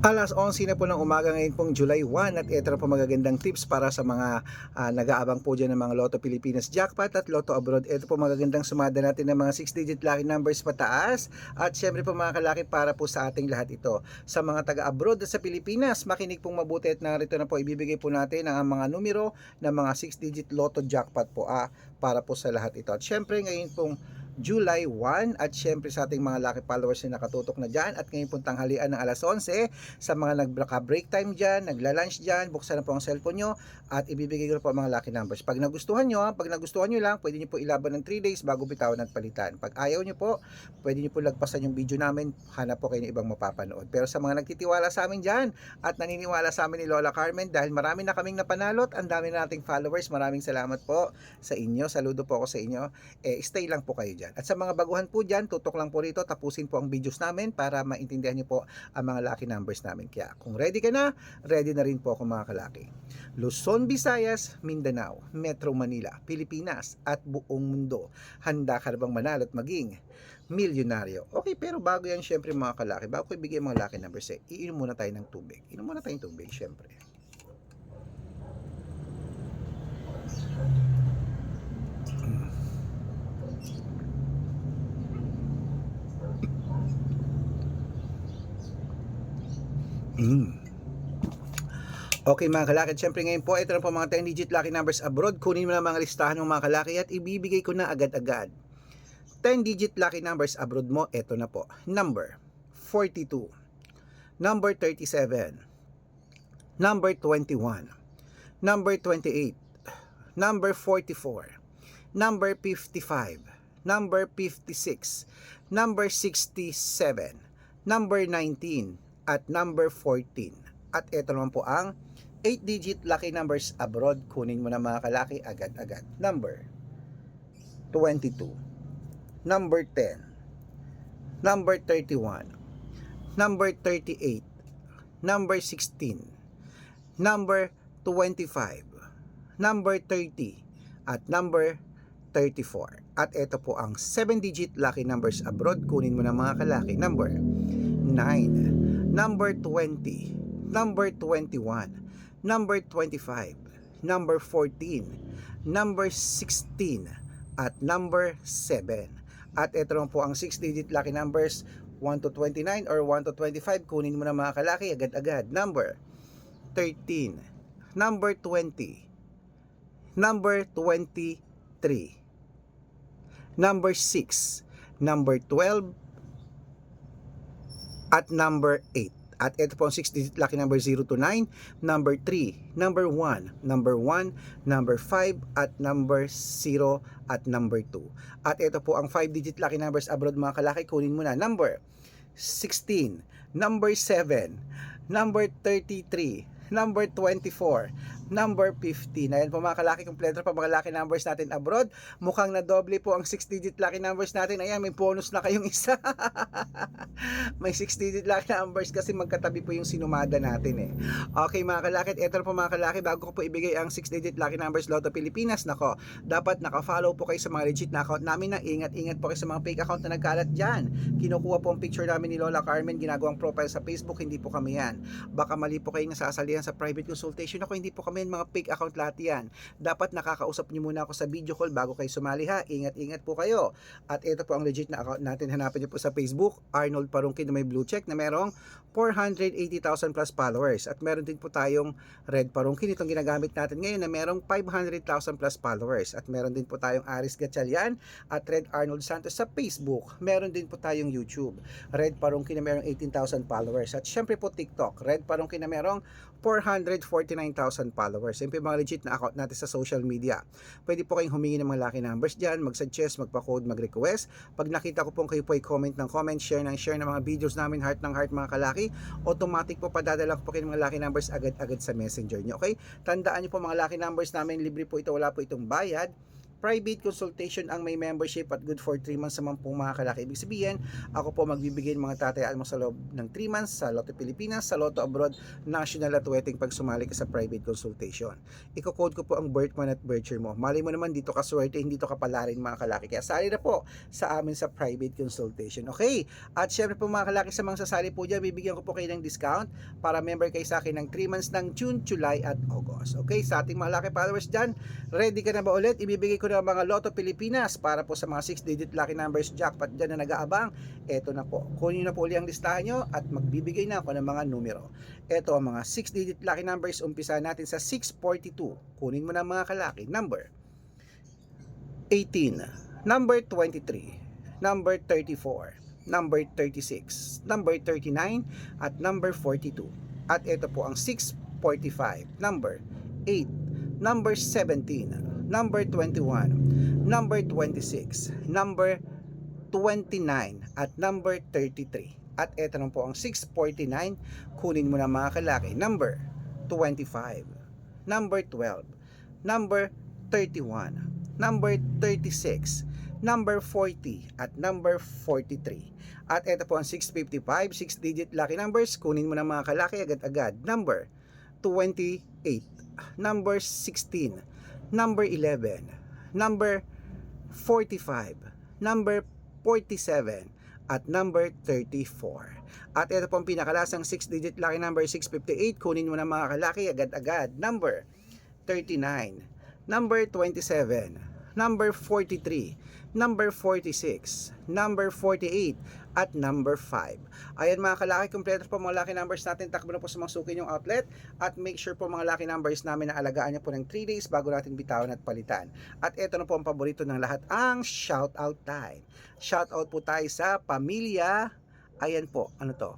11:11 na po ng umaga ngayon pong July 1 at ito na po magagandang tips para sa mga nag-aabang po dyan ng mga Lotto Pilipinas Jackpot at Lotto Abroad. Ito po magagandang sumada natin ng mga 6-digit lucky numbers pataas at syempre po mga kalaki para po sa ating lahat ito. Sa mga taga-abroad at sa Pilipinas, makinig pong mabuti at narito na po ibibigay po natin ang mga numero ng mga 6-digit Lotto Jackpot po para po sa lahat ito. At syempre ngayon pong July 1 at syempre sa ating mga lucky followers na nakatutok na dyan at ngayon pong tanghalian ng alas 11 sa mga nagka-break time dyan, nagla-lunch dyan, buksan na po ang cellphone nyo at ibibigay ko na po ang mga lucky numbers. Pag nagustuhan nyo lang, pwede nyo po ilaban ng 3 days bago bitawan at palitan. Pag ayaw nyo po, pwede nyo po lagpasan yung video namin, hanap po kayo ng ibang mapapanood. Pero sa mga nagtitiwala sa amin dyan at naniniwala sa amin ni Lola Carmen dahil marami na kaming napanalot, ang dami na nating followers, maraming salamat po sa inyo, saludo po ako sa inyo, stay lang po kayo dyan. At sa mga baguhan po dyan, tutok lang po rito, tapusin po ang videos namin para maintindihan nyo po ang mga lucky numbers namin. Kaya kung ready ka na, ready na rin po ako mga kalaki. Luzon, Visayas, Mindanao, Metro Manila, Pilipinas at buong mundo. Handa ka na bang manalo at maging milyonaryo? Okay, pero bago yan syempre mga kalaki, bago ko ibigay mga lucky numbers, iinom muna tayo ng tubig. Inom muna tayong tubig syempre. Okay mga kalaki, syempre ngayon po, ito na po mga 10-digit lucky numbers abroad. Kunin mo na mga listahan ng mga kalaki at ibibigay ko na agad-agad. 10-digit lucky numbers abroad mo, ito na po. Number 42, number 37, number 21, number 28, number 44, number 55, number 56, number 67, number 19, at number 14. At ito naman po ang 8-digit lucky numbers abroad. Kunin mo na mga kalaki agad-agad. Number 22, number 10, number 31, number 38, number 16, number 25, number 30, at number 34. At ito po ang 7-digit lucky numbers abroad. Kunin mo na mga kalaki. Number 9, number 20, number 21, number 25, number 14, number 16, at number 7. At ito naman po ang 6-digit lucky numbers 1 to 29 or 1 to 25. Kunin mo na mga kalaki agad-agad. Number 13, number 20, number 23, number 6, number 12, at number 8. At ito po ang 6-digit lucky number 0 to 9, number 3, number 1, number 1, number 5, at number 0, at number 2. At ito po ang 5-digit lucky numbers abroad mga kalaki. Kunin mo na. Number 16, number 7, number 33, number 24, number 15. Ayan po mga kalaki, kompleto pa mga lucky numbers natin abroad. Mukhang na doble po ang 6-digit lucky numbers natin. Ayan, may bonus na kayong isa. May 6-digit lucky numbers kasi magkatabi po yung sinumada natin Okay mga kalaki, ito na po mga kalaki, bago ko po ibigay ang 6-digit lucky numbers Lotto Pilipinas, nako, dapat naka-follow po kayo sa mga legit na account namin. Ingat-ingat po kayo sa mga fake account na nagkalat dyan. Kinukuha po ang picture namin ni Lola Carmen, ginagawang profile sa Facebook, hindi po kami yan. Baka mali po kayong nasasalihan sa private consultation. Ako, hindi po kami mga fake account lahat yan. Dapat nakakausap niyo muna ako sa video call bago kayo sumali ha. Ingat-ingat po kayo. At ito po ang legit na account natin. Hanapin niyo po sa Facebook, Arnold Parungkin na may blue check na merong 480,000 plus followers. At meron din po tayong Red Parungkin, itong ginagamit natin ngayon na merong 500,000 plus followers. At meron din po tayong Aris Gatchalian at Red Arnold Santos sa Facebook. Meron din po tayong YouTube, Red Parungkin na merong 18,000 followers. At syempre po TikTok, Red Parungkin na merong 449,000 followers. Siyempre mga legit na account natin sa social media. Pwede po kayong humingi ng mga lucky numbers dyan, mag-suggest, magpa-code, mag-request. Pag nakita ko pong kayo po ay comment ng comment, share ng mga videos namin, heart ng heart mga kalaki, automatic po padadala ko po kayo ng mga lucky numbers agad-agad sa messenger nyo. Okay? Tandaan nyo po mga lucky numbers namin, libre po ito, wala po itong bayad. private consultation ang may membership at good for 3 months naman po mga kalaki. Ibig sabihin, ako po magbibigay ng mga tatayaan mo sa loob ng 3 months sa Lotto Pilipinas, sa Lotto Abroad, national at wedding pag sumali ka sa private consultation. Iko-code ko po ang birth month at birth year mo. Mali mo naman dito ka swerte, hindi to kapalarin mga kalaki. Kaya sali na po sa amin sa private consultation. Okay? At syempre po mga kalaki, sa mga sasali po dyan, bibigyan ko po kayo ng discount para member kayo sa akin ng 3 months ng June, July at August. Okay? Sa ating mga laki followers dyan, ready ka na ba ulit? Ibibigay ko na mga Lotto Pilipinas para po sa mga 6-digit lucky numbers jackpot dyan na nag-aabang. Eto na po. Kunin na po ulit ang listahan nyo at magbibigay na ako ng mga numero. Eto ang mga 6-digit lucky numbers. Umpisa natin sa 642. Kunin mo na mga kalaki. Number 18, number 23, number 34, number 36, number 39, at number 42. At ito po ang 645, number 8, number 17, number 21, number 26, number 29, at number 33. At ito na po ang 649, kunin mo na mga kalaki. Number 25, number 12, number 31, number 36, number 40, at number 43. At ito po ang 655, 6-digit lucky numbers, kunin mo na mga kalaki agad-agad. Number 28, number 16, number 11, number 45, number 47, at number 34. At ito po ang pinakalasang 6-digit lucky number 658, kunin mo na mga kalaki agad-agad. Number 39, number 27, number 43, number 46, number 48, at number 5. Ayan mga kalaki, kompleto po mga lucky numbers natin. Takbo na po sa mga suki yung outlet. At make sure po mga lucky numbers namin na alagaan nyo po ng 3 days bago natin bitawan at palitan. At ito na po ang paborito ng lahat, ang shoutout time. Shoutout po tayo sa pamilya, ayan po, ano to?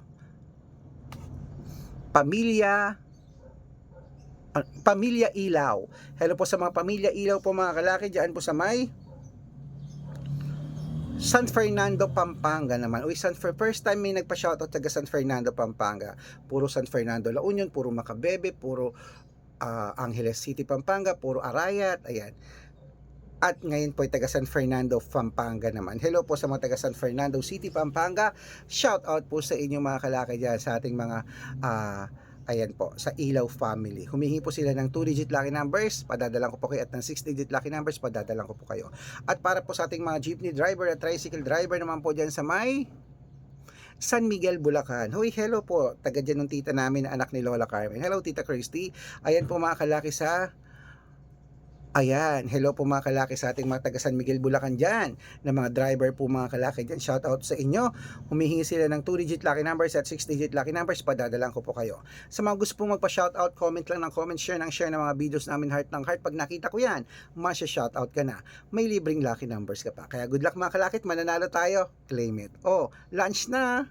Pamilya Ilaw. Hello po sa mga Pamilya Ilaw po mga kalaki, diyan po sa may San Fernando, Pampanga naman. Uy, first time may nagpa-shoutout taga San Fernando, Pampanga. Puro San Fernando, La Union, puro Macabebe, puro Angeles City, Pampanga, puro Arayat, ayan. At ngayon po ay taga San Fernando, Pampanga naman. Hello po sa mga taga San Fernando City, Pampanga. Shoutout po sa inyo mga kalaki dyan, sa ating mga ayan po, sa Ilaw family. Humingi po sila ng 2-digit lucky numbers, padadalan ko po kayo, at ng 6-digit lucky numbers, padadalan ko po kayo. At para po sa ating mga jeepney driver at tricycle driver naman po dyan sa may San Miguel, Bulacan. Hoy, hello po, taga dyan ng tita namin na anak ni Lola Carmen. Hello, Tita Christy. Ayan po mga kalaki sa ayan, hello po mga kalaki sa ating mga taga San Miguel, Bulacan dyan, na mga driver po mga kalaki dyan. Shout out sa inyo. Humihingi sila ng 2-digit lucky numbers at 6-digit lucky numbers, padadalan ko po kayo. Sa mga gusto pong magpa-shout out, comment lang ng comment, share ng mga videos namin, heart ng heart. Pag nakita ko yan, masya-shout out ka na. May libreng lucky numbers ka pa. Kaya good luck mga kalaki, mananalo tayo. Claim it. Oh, lunch na!